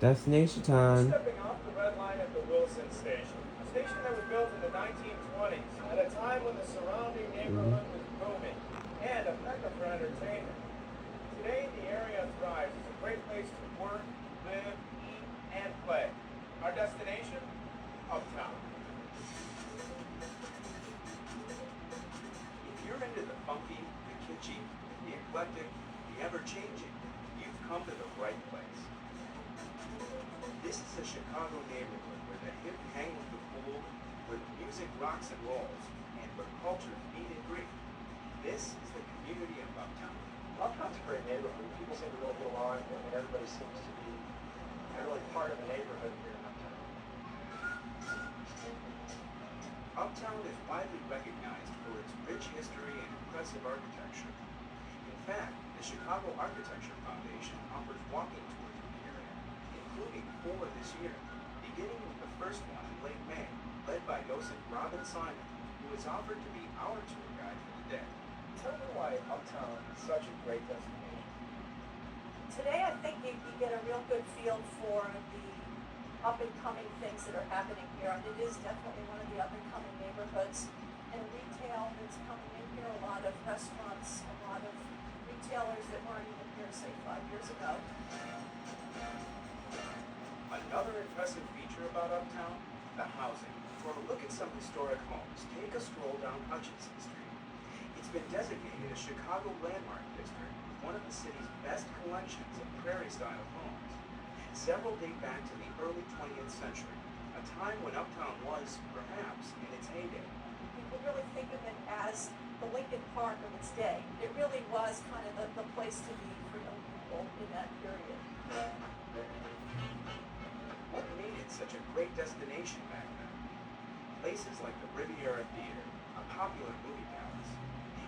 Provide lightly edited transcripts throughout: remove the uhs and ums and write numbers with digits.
Destination We're time. stepping off the red line at the Wilson Station, a station that was built in the 1920s at a time when the surrounding Mhm. neighborhood was booming and a mecca for entertainment. Today, the area thrives as a great place to work, live, eat, and play. Our destination? Uptown. If you're into the funky, the kitschy, the eclectic, the ever-changing, you've come to the right place. This is a Chicago neighborhood where the hip hang with the cool, where the music rocks and rolls, and where cultures meet and greet. This is the community of Uptown. Uptown's a great neighborhood. People seem to really get along, and everybody seems to be really part of the neighborhood here in Uptown. Uptown is widely recognized for its rich history and impressive architecture. In fact, the Chicago Architecture Foundation offers walking tours of the area, including 4 this year, beginning with the first one in late May, led by docent Robin Simon, who has offered to be our tour guide for the day. Tell me why Uptown is such a great destination. Today, I think you get a real good feel for the up and coming things that are happening here. It is definitely one of the up and coming neighborhoods. And retail that's coming in here, a lot of restaurants, a lot of retailers that weren't even here, say, 5 years ago. Another impressive feature about Uptown, the housing. For a look at some historic homes, take a stroll down Hutchinson Street. It's been designated a Chicago Landmark District with one of the city's best collections of prairie-style homes. Several date back to the early 20th century, a time when Uptown was, perhaps, in its heyday. People really think of it as the Lincoln Park of its day. It really was kind of the place to be for young people in that period. What made it such a great destination back then? Places like the Riviera Theater, a popular movie palace,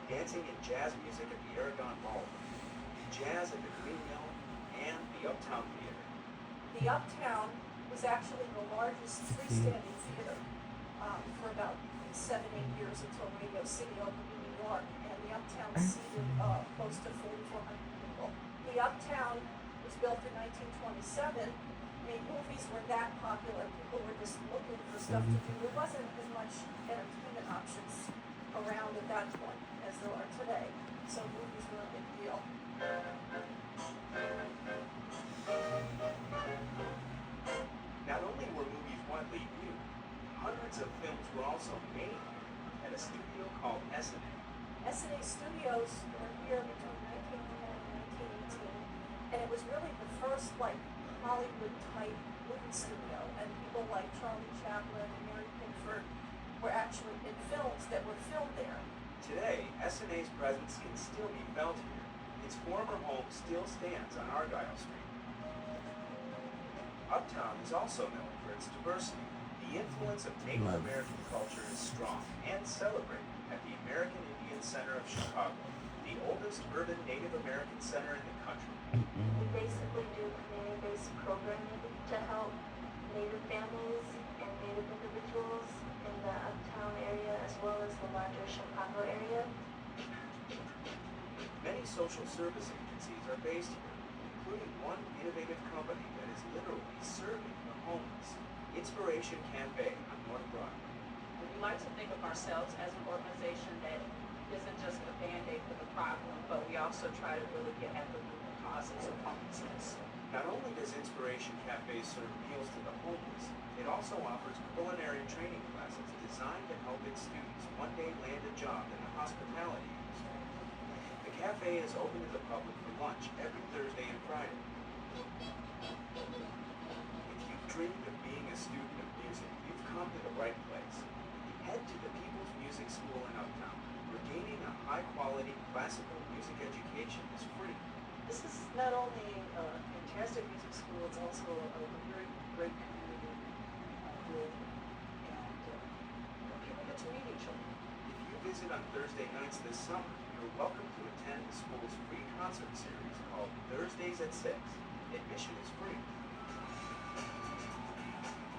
dancing and jazz music at the Aragon Ballroom, jazz at the Green Mill, and the Uptown Theater. The Uptown was actually the largest freestanding theater for about 7, 8 years until Radio City opened in New York, and the Uptown seated close to 4,400 people. The Uptown was built in 1927. I mean, movies were that popular. People were just looking for stuff to do. There wasn't as much entertainment options around at that point as there are today. So movies were a big deal. Not only were movies widely viewed, hundreds of films were also made at a studio called S&A. S&A Studios were here between 1910 and 1918, and it was really the first Hollywood-type movie studio, and people like Charlie Chaplin and Mary Pickford were actually in films that were filmed there. Today, S&A's presence can still be felt here. Its former home still stands on Argyle Street. Uptown is also known for its diversity. The influence of Native American culture is strong and celebrated at the American Indian Center of Chicago, the oldest urban Native American center in the country. We basically do community-based programming to help Native families and Native individuals in the Uptown area as well as the larger Chicago area. Many social service agencies are based here, including one innovative company that is literally serving the homeless, Inspiration Cafe on North Broadway. We like to think of ourselves as an organization that isn't just a band-aid for the problem, but we also try to really get at the root causes of homelessness. Not only does Inspiration Cafe serve meals to the homeless, it also offers culinary training classes designed to help its students one day land a job in the hospitality industry. The cafe is open to the public for lunch every Thursday and Friday. If you've dreamed of being a student of music, you've come to the right place. Head to the People's Music School in Uptown, where gaining a high-quality classical music education is free. This is not only a fantastic music school, it's also a very great community group, and people get to meet each other. If you visit on Thursday nights this summer, you're welcome to attend the school's free concert series called Thursdays at 6. Admission is free.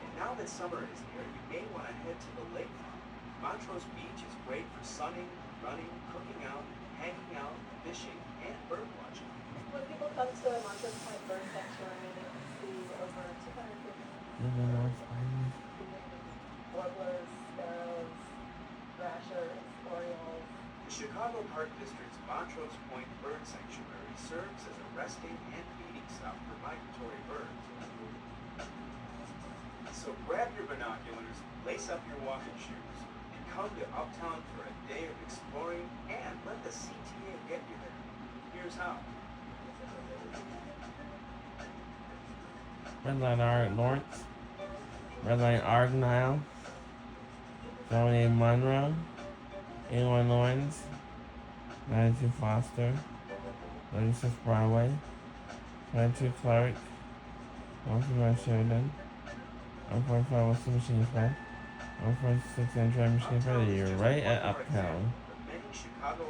And now that summer is here, you may want to head to the lakefront. Montrose Beach is great for sunning, running, cooking out, hanging out, fishing, and bird watching. When people come to Montrose Point Bird Sanctuary, they can see over warblers, sparrows, thrashers, orioles. The Chicago Park District's Montrose Point Bird Sanctuary serves as a resting and feeding stop for migratory birds. So grab your binoculars, lace up your walking shoes, and come to Uptown for a day of exploring and let the CTA get you there. Here's how. Red Line Arg Lawrence, Red Line Argyle, Johnny Monroe, A1 Lawrence, 92 Foster, 36 Broadway, 22 Clark, 151 Sheridan, 145 Western Machine Fair, 146 Android Machine Fair. You're right at Uptown. The many Chicago